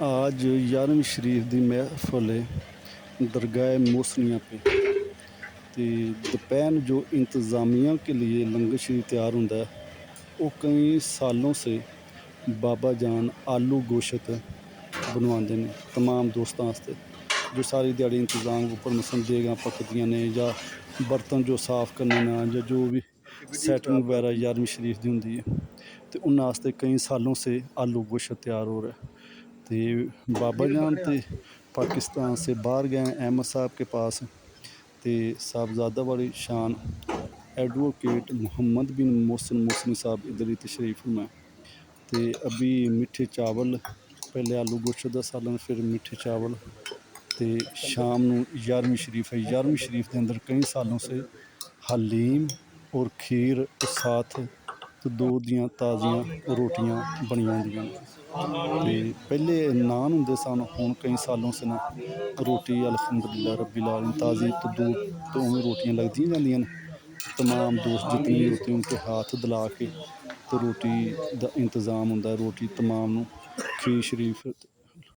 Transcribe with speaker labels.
Speaker 1: आज 11वीं शरीफ दी महफिल है दरगाह मोसनिया पे। तो दोपहर जो इंतज़ामिया के लिए लंगर शरीफ तैयार होंदा है वो कई सालों से बाबा जान आलू गोश्त बनवाते हैं तमाम दोस्तों वास्ते जो सारी दिहाड़ी इंतज़ाम उपर मसन देगां पकदियां ने या बर्तन जो साफ़ करने ना या जो भी सैटिंग वगैरह 11वीं शरीफ दी होंदी है तो उन्होंने वास्ते कई सालों से आलू गोश्त तैयार हो रहा है। तो बाबा जान तो पाकिस्तान से बाहर गए अहमद साहब के पास। तो साहबजादा वाली शान एडवोकेट मोहम्मद बिन मोहसिन मोसनी साहब इधर ही तशरीफ़ फरमाए। तो अभी मीठे चावल पहले आलू गोश्त का सालन फिर मीठे चावल। तो शाम नू 11वीं शरीफ है 11वीं शरीफ के अंदर कई सालों से हलीम और खीर साथ तो दो दियां ताज़ियां रोटियां बनियां होंदियां ने। ते पहले नान होंदे सन हुण कई सालों से ना रोटी अल्हम्दुलिल्लाह रब्बिल आलमीन ताज़ी तो दूर तो उवें रोटियां लगदियां जांदियां ने। तमाम दोस्त जितने भी होते हैं उनके हाथ दिला के तो रोटी दा इंतज़ाम होंदा है। रोटी तमाम नू खीर शरीफ